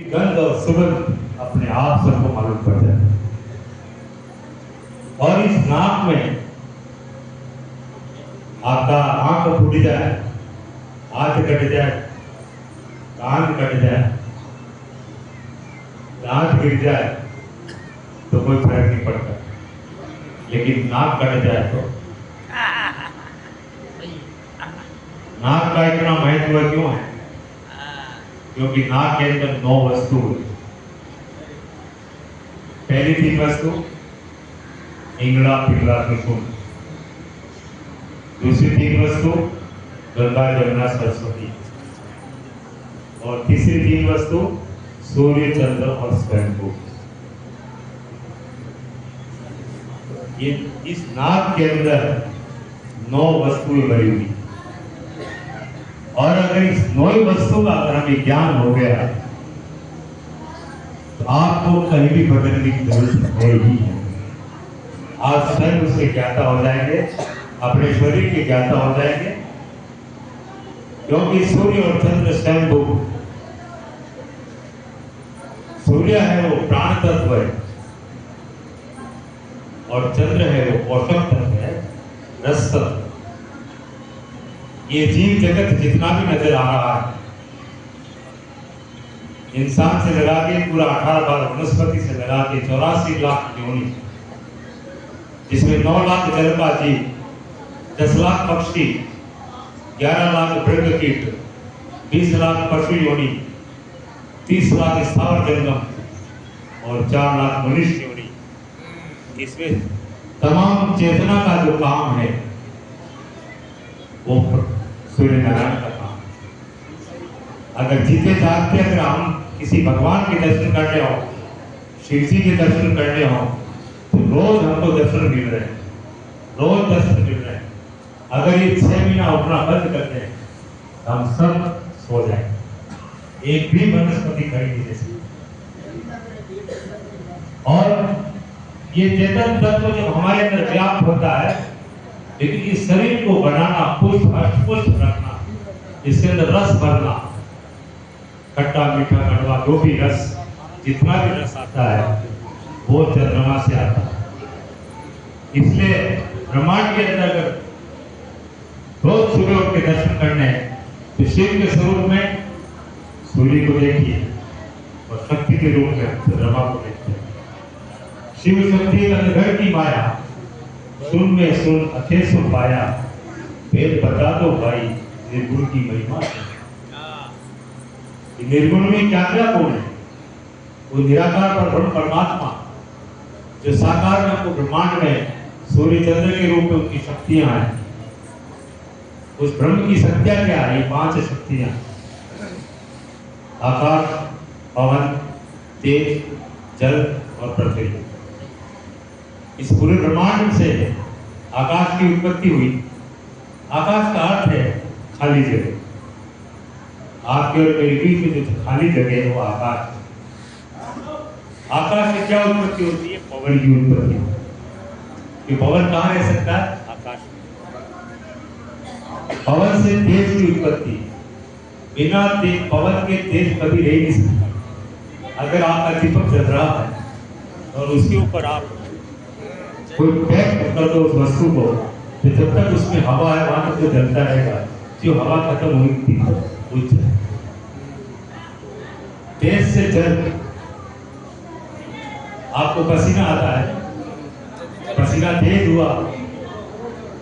गंध और सुगंध अपने आप सबको मालूम पड़ जाए। और इस नाक में आपका आंख फूट जाए, हाथ कट जाए, कान कट जाए, दांत गिर जाए तो कोई फर्क नहीं पड़ता, लेकिन नाक कट जाए तो नाक का इतना महत्व क्यों है? क्योंकि नाक के अंदर 9 वस्तु है। पहली 3 वस्तु इंगड़ा पिंगला त्रिशूल, दूसरी 3 वस्तु गंगा जमुना सरस्वती, और तीसरी 3 वस्तु सूर्य चंद्र और स्वयंभू। ये इस नाक के अंदर 9 वस्तुएं भरी हुई, और अगर इस 9 वस्तु का अगर हमें ज्ञान हो गया तो आपको कहीं भी बदलने की जरूरत है ही है। आप स्वयं उसके ज्ञाता हो जाएंगे, अपने शरीर के ज्ञाता हो जाएंगे, क्योंकि सूर्य और चंद्र स्वयंभू। सूर्य है वो प्राण तत्व है, और चंद्र है वो पोषक तत्व है, रस तत्व। ये जीव जगत जितना भी नजर आ रहा है, इंसान से लगा के पूरा 18 बार वनस्पति से लगा के 84 लाख योनि, जिसमें 9 लाख जल का जीव, 10 लाख पक्षी, 11 लाख मृग कीट, 20 लाख पशु योनि, 30 लाख स्थावर जंगम और 4 लाख मनुष्य योनि। इसमें तमाम चेतना का जो काम है वो सूर्य नारायण का काम। अगर जीते जागते अगर हम किसी भगवान के दर्शन करने हो, शिव जी के दर्शन करने हो, तो रोज हमको दर्शन मिल रहे हैं, रोज दर्शन मिल रहे हैं। अगर ये 6 महीना उठना बंद कर दें तो हम सब सो जाएंगे, एक भी वनस्पति खड़ी नहीं जैसी। और ये चेतन तत्व जब हमारे अंदर व्याप्त होता है, लेकिन इस शरीर को बनाना, पुष्ट अष्टपुष्ट रखना, इसके अंदर रस भरना, खट्टा मीठा कड़वा जो भी रस, जितना भी रस आता है वो चंद्रमा से आता है। इसलिए ब्रह्मांड के अंदर अगर रोज सुबह उठ के दर्शन करने हैं तो शिव के स्वरूप में सूर्य को देखिए, और शक्ति के रूप में चंद्रमा को देखिए। शिव शक्ति घर की माया, सुन में सुन अखे सुन पाया, वेद बता दो भाई निर्गुण की महिमा। निर्गुण में क्या क्या गुण है? वो निराकार पर ब्रह्म परमात्मा जो साकार में आपको ब्रह्मांड में सूर्य चंद्र के रूप में उनकी शक्तियां हैं। उस ब्रह्म की शक्तियां क्या है? 5 शक्तियां, आकाश, पवन, तेज, जल और पृथ्वी। इस पूरे ब्रह्मांड से आकाश की उत्पत्ति हुई। आकाश का अर्थ है खाली जगह। आपके और मेरे बीच में जो खाली जगह है वो आकाश। आकाश से क्या उत्पत्ति होती है? पवन की उत्पत्ति। ये पवन कहाँ रह सकता है? आकाश। पवन से तेज की उत्पत्ति। बिना तेज पवन के तेज कभी रह नहीं सकता। अगर आपका दीपक जल रहा है और उसके ऊपर आप कोई पैक कर दो उस वस्तु को, तो जब तक उसमें हवा है वहां तक तो जलता रहेगा। जो हवा खत्म हुई बुझ जाए। तेज से जल, आपको पसीना आता है, पसीना तेज हुआ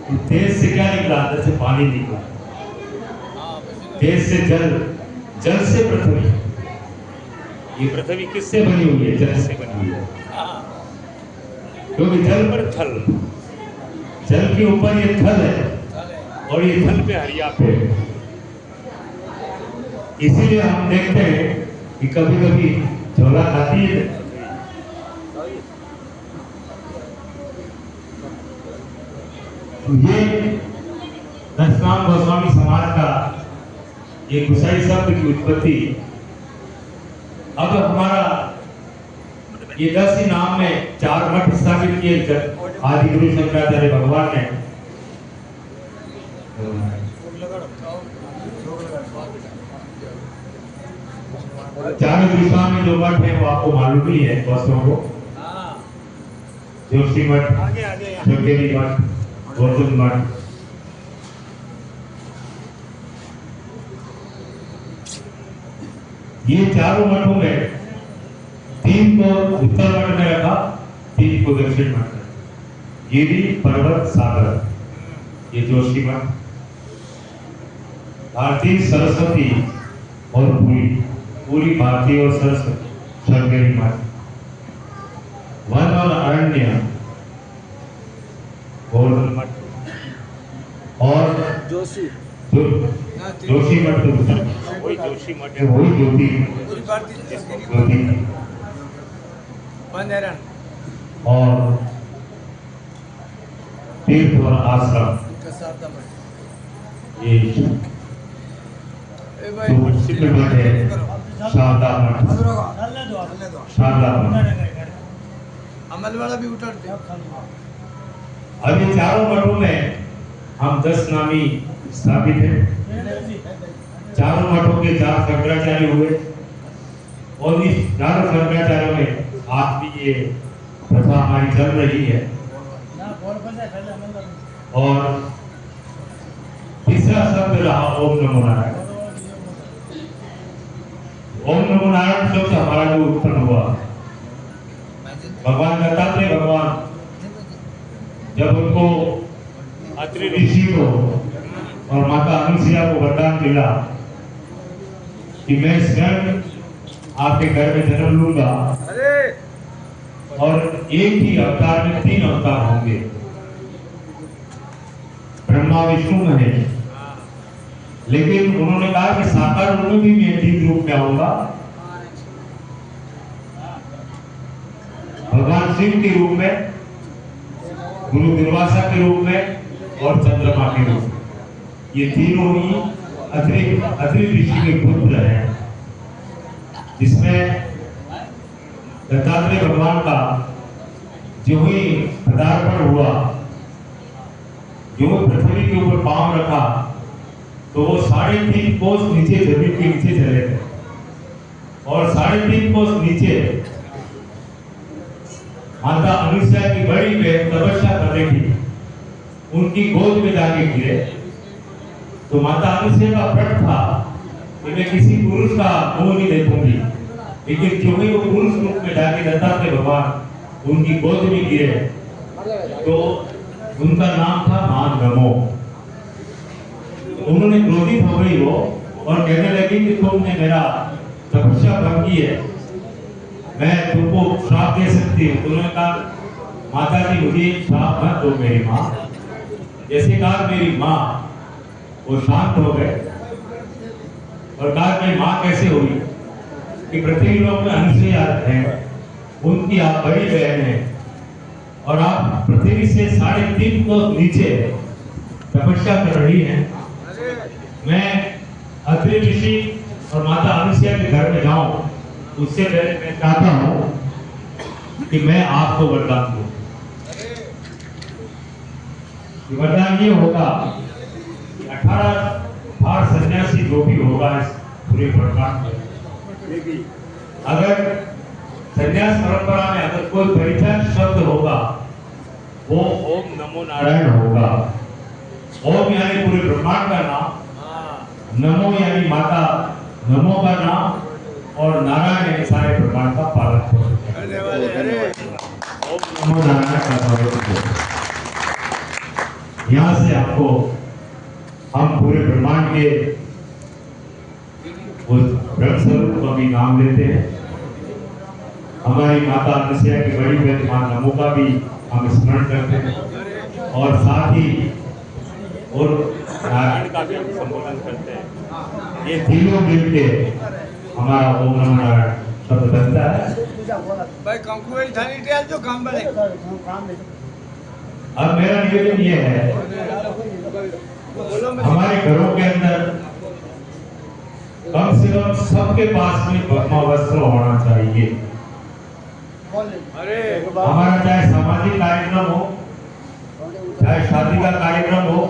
तो तेज से क्या निकला? अंदर से पानी निकला। तेज से जल, जल से पृथ्वी। ये पृथ्वी किससे बनी हुई है? जल से बनी हुई है। क्योंकि जल पर थल, जल के ऊपर ये थल है और ये थल पे हरिया पे। इसीलिए हम देखते हैं कि कभी कभी झोला खाती है। तो ये दशनाम गोस्वामी समाज का ये गुसाई शब्द की उत्पत्ति। अब हमारा ये 10 ही नाम में 4 मठ स्थापित किए आदि गुरु शंकराचार्य भगवान ने। चार उड़ीसा में जो मठ है वो आपको मालूम ही है दोस्तों को, जोशी मठ, श्रृंगेरी मठ, गौतम मठ। ये चारों मठों में 3 को उत्तर मठ में रखा, 3 को दक्षिण मठ में। गिरी, पर्वत, सागर, ये जोशी मठ। भारतीय सरस्वती और पूरी भारतीय और सरस्वती, श्रृंगेरी मठ। वन और अरण्य, गोवर्धन मठ। और जोशी मठ तो वही जोशी मठ है, वही ज्योति और तीर्थ और आश्रम, ये प्रसिद्ध मठ है शारदा मठ। अमल वाला भी उतरते। अब ये चारों मठों में हम 10 नामी स्थापित हैं। चारों मठों के 4 शंकराचार्य हुए और इस 4 शंकराचार्यों में आज भी ये प्रथा हमारी चल रही है। और तीसरा शब्द रहा ओम नमो नारायण। ओम नमो नारायण शब्द हमारा जो उत्पन्न हुआ, भगवान दत्तात्रेय भगवान जब उनको अत्रि ऋषि को और माता अनुसुईया को वरदान मिला कि मैं स्वयं आपके घर में जन्म लूंगा और एक ही अवतार में 3 अवतार होंगे, ब्रह्मा विष्णु महेश। लेकिन उन्होंने कहा कि साकार रूप में भी मैं 3 रूप में आऊंगा, भगवान शिव के रूप में, गुरु दुर्वासा के रूप में और चंद्रमा के रूप में। ये तीनों ही अत्रि ऋषि के पुत्र हैं, जिसमें दत्तात्रेय भगवान का जो ही पदार्पण हुआ, जो पृथ्वी के ऊपर पांव रखा तो वो 3.5 कोस नीचे जमीन के नीचे चले गए और 3.5 कोस नीचे माता अनुसुईया की बड़ी बहन तपस्या कर रही थी, उनकी गोद में जाके गिरे। तो माता अनुसुईया का व्रत था कि मैं किसी पुरुष का मुंह नहीं देखूंगी, लेकिन क्यों ही वो पुरुष रूप में जाके दत्तात्रेय भगवान उनकी गोद में गिरे तो उनका नाम था मान नमो। उन्होंने क्रोधित हो गई वो और कहने लगी कि तुमने मेरा तपस्या भंग की है, मैं तुमको श्राप दे सकती हूँ। उन्होंने कहा माता जी मुझे श्राप मत दो मेरी माँ। जैसे कहा मेरी माँ, वो शांत हो गए और कहा कि माँ कैसे हुई कि पृथ्वी लोक में अनुसुईया है, उनकी आप बड़ी बहन है और आप पृथ्वी से 3.5 कोस नीचे तपस्या कर रही हैं। मैं अत्रि ऋषि और माता अनुसुईया के घर में जाऊं उससे पहले मैं चाहता हूं कि मैं आपको वरदान दूं। वरदान ये होगा कि 18 बार सन्यासी जो भी होगा इस पूरे ब्रह्मांड में, अगर संन्यास परंपरा में अगर कोई परिचय शब्द होगा वो ओम नमो नारायण होगा। ओम यानी पूरे ब्रह्मांड का नाम, नमो यानी माता नमो का नाम और नारायण यानी सारे ब्रह्मांड का पालक हो। ओम नमो नारायण का स्वागत। यहाँ से आपको हम पूरे ब्रह्मांड के उस ब्रह्म स्वरूप का भी नाम लेते हैं। हमारी माता अनुसुईया की बड़ी बहन मां नमो का भी हम स्मरण करते हैं और साथ ही और नारायण का भी हम संबोधन करते हैं। ये तीनों मिलके हमारा ओम नमो नारायण शब्द बनता है। भाई कंकुए थानी टेल जो काम बने। अब मेरा निवेदन ये है, हमारे घरों के अंदर कम से कम सबके पास में भस्म वस्त्र होना चाहिए। हमारा चाहे सामाजिक कार्यक्रम हो, चाहे शादी का कार्यक्रम हो,